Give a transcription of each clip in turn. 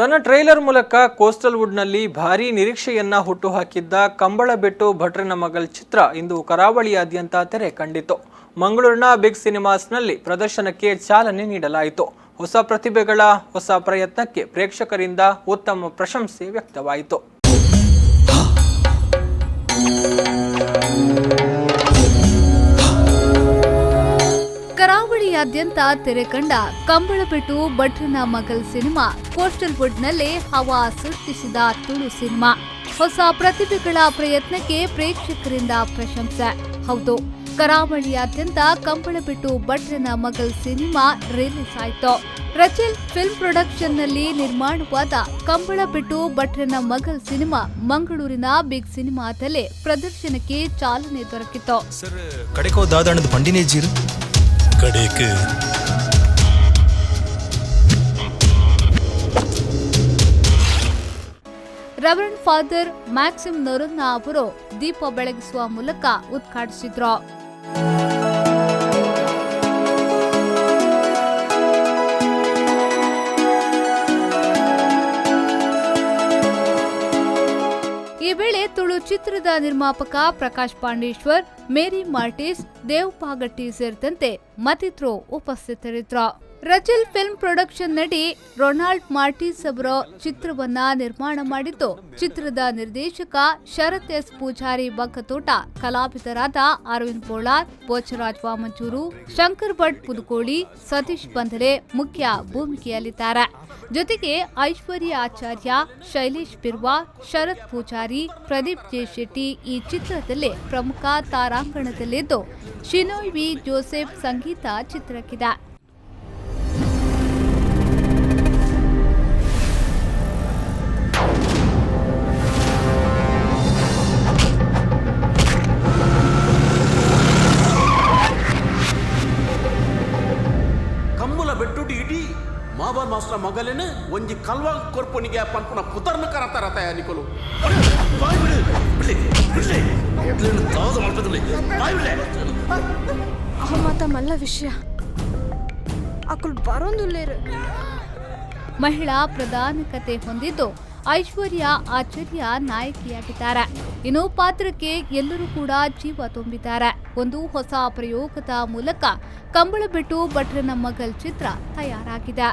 ತನ್ನ ಟ್ರೈಲರ್ ಮೂಲಕ ಕೋಸ್ಟಲ್ ವುಡ್ನಲ್ಲಿ ಭಾರೀ ನಿರೀಕ್ಷೆಯನ್ನ ಹುಟ್ಟುಹಾಕಿದ್ದ ಕಂಬಳಬೆಟ್ಟು ಭಟ್ರನ ಮಗಲ್ ಚಿತ್ರ ಇಂದು ಕರಾವಳಿಯಾದ್ಯಂತ ತೆರೆ ಕಂಡಿತು. ಮಂಗಳೂರಿನ ಬಿಗ್ ಸಿನಿಮಾಸ್ನಲ್ಲಿ ಪ್ರದರ್ಶನಕ್ಕೆ ಚಾಲನೆ ನೀಡಲಾಯಿತು. ಹೊಸ ಪ್ರತಿಭೆಗಳ ಹೊಸ ಪ್ರಯತ್ನಕ್ಕೆ ಪ್ರೇಕ್ಷಕರಿಂದ ಉತ್ತಮ ಪ್ರಶಂಸೆ ವ್ಯಕ್ತವಾಯಿತು. ಕರಾವಳಿಯಾದ್ಯಂತ ತೆರೆ ಕಂಡ ಕಂಬಳಬೆಟ್ಟು ಭಟ್ರನ ಮಗಲ್ ಸಿನಿಮಾ ಕೋಸ್ಟಲ್ ವುಡ್ನಲ್ಲಿ ಹವಾ ಸೃಷ್ಟಿಸಿದ ತುಳು ಸಿನಿಮಾ. ಹೊಸ ಪ್ರತಿಭೆಗಳ ಪ್ರಯತ್ನಕ್ಕೆ ಪ್ರೇಕ್ಷಕರಿಂದ ಪ್ರಶಂಸೆ. ಹೌದು, ಕರಾವಳಿಯಾದ್ಯಂತ ಕಂಬಳಬೆಟ್ಟು ಭಟ್ರನ ಮಗಲ್ ಸಿನಿಮಾ ರಿಲೀಸ್ ಆಯಿತು. ರಚಿಲ್ ಫಿಲ್ಮ್ ಪ್ರೊಡಕ್ಷನ್ನಲ್ಲಿ ನಿರ್ಮಾಣವಾದ ಕಂಬಳಬೆಟ್ಟು ಭಟ್ರನ ಮಗಲ್ ಸಿನಿಮಾ ಮಂಗಳೂರಿನ ಬಿಗ್ ಸಿನಿಮಾದಲ್ಲಿ ಪ್ರದರ್ಶನಕ್ಕೆ ಚಾಲನೆ ದೊರಕಿತು. ರೆವರೆಂಡ್ ಫಾದರ್ ಮ್ಯಾಕ್ಸಿಮ್ ನೊರೊನ್ನ ಅವರು ದೀಪ ಬೆಳಗಿಸುವ ಮೂಲಕ ಉದ್ಘಾಟಿಸಿದ್ರು. ಈ ವೇಳೆ ತುಳು ಚಿತ್ರದ ನಿರ್ಮಾಪಕ ಪ್ರಕಾಶ್ ಪಾಂಡೇಶ್ವರ್, ಮೇರಿ ಮಾರ್ಟಿಸ್, ದೇವ್ ಪಾಗಟ್ಟಿ ಸೇರಿದಂತೆ ಮತ್ತಿತರರು ಉಪಸ್ಥಿತರಿದ್ದರು. ರಚಿಲ್ ಫಿಲ್ಮ್ ಪ್ರೊಡಕ್ಷನ್ ನಡಿ ರೊನಾಲ್ಡ್ ಮಾರ್ಟಿಸ್ ಅವರು ಚಿತ್ರವನ್ನ ನಿರ್ಮಾಣ ಮಾಡಿದ್ದು, ಚಿತ್ರದ ನಿರ್ದೇಶಕ ಶರತ್ ಎಸ್ ಪೂಜಾರಿ ಬಗ್ಗತೋಟ, ಕಲಾವಿದರಾದ ಅರವಿಂದ್ ಬೋಳಾರ್, ಬೋಚರಾಜ್ ವಾಮಂಚೂರು, ಶಂಕರ್ ಭಟ್ ಪುದುಕೋಳಿ, ಸತೀಶ್ ಬಂಧರೆ ಮುಖ್ಯ ಭೂಮಿಕೆಯಲ್ಲಿದ್ದಾರೆ. ಜೊತೆಗೆ ಐಶ್ವರ್ಯ ಆಚಾರ್ಯ, ಶೈಲೇಶ್ ಬಿರ್ವಾ, ಶರತ್ ಪೂಜಾರಿ, ಪ್ರದೀಪ್ ಜೆ ಶೆಟ್ಟಿ ಈ ಚಿತ್ರದಲ್ಲಿ ಪ್ರಮುಖ ತಾರಾಂಗಣದಲ್ಲಿದ್ದು, ಶಿನೋಯ್ ವಿ ಜೋಸೆಫ್ ಸಂಗೀತ ಚಿತ್ರಕ್ಕಿದೆ. ಬೆಟ್ಟುಡಿ ಇಡೀ ಮಾಬಾರ್ ಮಾಸ್ಟರ್ ಮಗಲೇನೆ ಒಂಜಿ ಕಲ್ವಾ ಕೊರ್ಪೊನಿಗೆ ಪನ್ಪುನ ಪುತರ್ನ ಕರತಾರ ತಯಾರಿಕಲು ಮಾತ ಮಲ್ಲ ವಿಷಯ ಅಕುಲ್ ಬರೋಂದುಲ್ಲೇರು. ಮಹಿಳಾ ಪ್ರಧಾನಕತೆ ಹೊಂದಿದ್ದು ಐಶ್ವರ್ಯ ಆಚಾರ್ಯ ನಾಯಕಿಯಾಗಿದ್ದಾರೆ. ಇನ್ನು ಪಾತ್ರಕ್ಕೆ ಎಲ್ಲರೂ ಕೂಡ ಜೀವ ತುಂಬಿದ್ದಾರೆ. ಒಂದು ಹೊಸ ಪ್ರಯೋಗದ ಮೂಲಕ ಕಂಬಳಬೆಟ್ಟು ಭಟ್ರನ ಮಗಲ್ ಚಿತ್ರ ತಯಾರಾಗಿದೆ.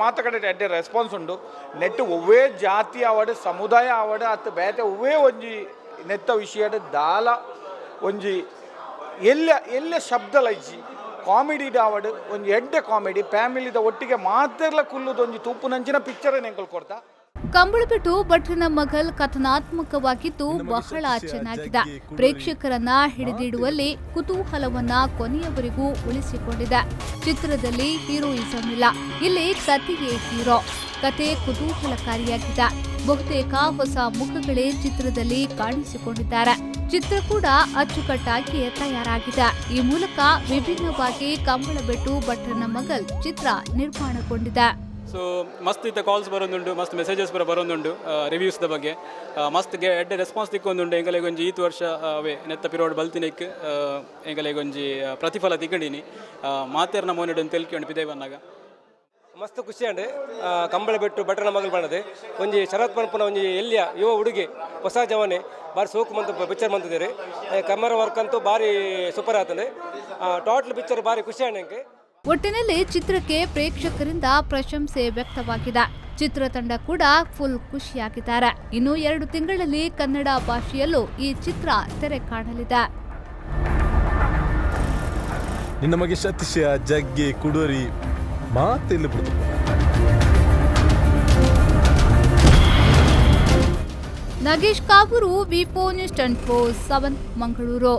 ಮಾತುಕತೆ ರೆಸ್ಪಾನ್ಸ್ ಉಂಡು ನೆಟ್ ಒವ್ವೇ ಜಾತಿ ಆವಡ್ ಸಮುದಾಯ ಆವಡ್ ಅತ್ತ ಬೇತೆ ಒವ್ವೇ ಒಂಜಿ ನೆತ್ತ ವಿಷಯ ದಾಲ ಒಂಜಿ ಎಲ್ಲ ಶಬ್ದ ಲೈಜಿ ಕಾಮಿಡಿ ಆವಡ್ ಒಂದು ಎಡ್ಡೆ ಕಾಮಿಡಿ ಫ್ಯಾಮಿಲಿದ ಒಟ್ಟಿಗೆ ಮಾತೆರ್ಲ ಕುಲ್ಲುದು ಒಂಜಿ ತೂಪು ನಂಚಿನ ಪಿಕ್ಚರ್ ನೆಂಕಲ್ ಕೊಡ್ತಾ. ಕಂಬಳಬೆಟ್ಟು ಭಟ್ರನ ಮಗಲ್ ಕಥನಾತ್ಮಕವಾಗಿದ್ದು ಬಹಳ ಚೆನ್ನಾಗಿದೆ. ಪ್ರೇಕ್ಷಕರನ್ನ ಹಿಡಿದಿಡುವಲ್ಲಿ ಕುತೂಹಲವನ್ನ ಕೊನೆಯವರೆಗೂ ಉಳಿಸಿಕೊಂಡಿದೆ. ಚಿತ್ರದಲ್ಲಿ ಹೀರೋಯಿಸಂ ಇಲ್ಲ, ಇಲ್ಲಿ ಕಥೆಯೇ ಹೀರೋ. ಕತೆ ಕುತೂಹಲಕಾರಿಯಾಗಿದೆ. ಬಹುತೇಕ ಹೊಸ ಮುಖಗಳೇ ಚಿತ್ರದಲ್ಲಿ ಕಾಣಿಸಿಕೊಂಡಿದ್ದಾರೆ. ಚಿತ್ರ ಕೂಡ ಅಚ್ಚುಕಟ್ಟಾಗಿ ತಯಾರಾಗಿದೆ. ಈ ಮೂಲಕ ವಿಭಿನ್ನವಾಗಿ ಕಂಬಳಬೆಟ್ಟು ಭಟ್ರನ ಮಗಲ್ ಚಿತ್ರ ನಿರ್ಮಾಣಗೊಂಡಿದೆ. ಸೊ ಮಸ್ತ್ ಇತ್ತ ಕಾಲ್ಸ್ ಬರೋದುಂಟು, ಮಸ್ತ್ ಮೆಸೇಜಸ್ ಬರೋದುಂಟು ರಿವ್ಯೂಸ್ದ ಬಗ್ಗೆ. ಮಸ್ತ್ ಎಡ್ಡೆ ರೆಸ್ಪಾನ್ಸ್ ತಿಕ್ಕೊಂದುಂಟು. ಎಂಗಲೆಗೊಂಜಿ ಈತು ವರ್ಷ ಅವೇ ನೆತ್ತ ಪಿರೋಡ್ ಬಲ್ತಿನಕ್ ಎಂಗಲೆಗೊಂಜಿ ಪ್ರತಿಫಲ ತಿಕ್ಕಂಡಿನಿ ಮಾತೇರ್ನ ಮೋನಿಡನ್ನು ತೆಲ್ಕೊಂಡು ಪಿದೇ ಬಂದಾಗ ಮಸ್ತ್ ಖುಷಿ ಅಂಡ್ ಕಂಬಳಬೆಟ್ಟು ಭಟ್ರನ ಮಗಲ್ ಬಣ್ಣದೆ ಒಂಜಿ ಶರತ್ ಪನ್ಪುನ ಒಂಜಿ ಎಲ್ಲಿಯ ಯುವ ಹುಡುಗಿ ಹೊಸ ಜವನೆ ಬಾರಿ ಸೋಕು ಮಂತ ಪಿಕ್ಚರ್ ಮಂತಿದ್ದೀರಿ. ಕ್ಯಾಮರಾ ವರ್ಕ್ ಅಂತೂ ಭಾರಿ ಸೂಪರ್ ಆಗ್ತದೆ. ಟೋಟಲ್ ಪಿಕ್ಚರ್ ಭಾರಿ ಖುಷಿ ಅಂಡಂಗೆ. ಒಟ್ಟಿನಲ್ಲಿ ಚಿತ್ರಕ್ಕೆ ಪ್ರೇಕ್ಷಕರಿಂದ ಪ್ರಶಂಸೆ ವ್ಯಕ್ತವಾಗಿದೆ. ಚಿತ್ರತಂಡ ಕೂಡ ಫುಲ್ ಖುಷಿಯಾಗಿದ್ದಾರೆ. ಇನ್ನು 2 ತಿಂಗಳಲ್ಲಿ ಕನ್ನಡ ಭಾಷೆಯಲ್ಲೂ ಈ ಚಿತ್ರ ತೆರೆ ಕಾಣಲಿದೆ. ನಿನ್ನ ಮಗೆ ಸತೀಶ ಜಗ್ಗಿ ಕುಡೋರಿ ಮಾತೆಲ್ಲ ಬಿಡ್ತು. ನಾಗೇಶ್ ಕಾವೂರು, ವಿ4 ನ್ಯೂಸ್ 24/7 ಮಂಗಳೂರು.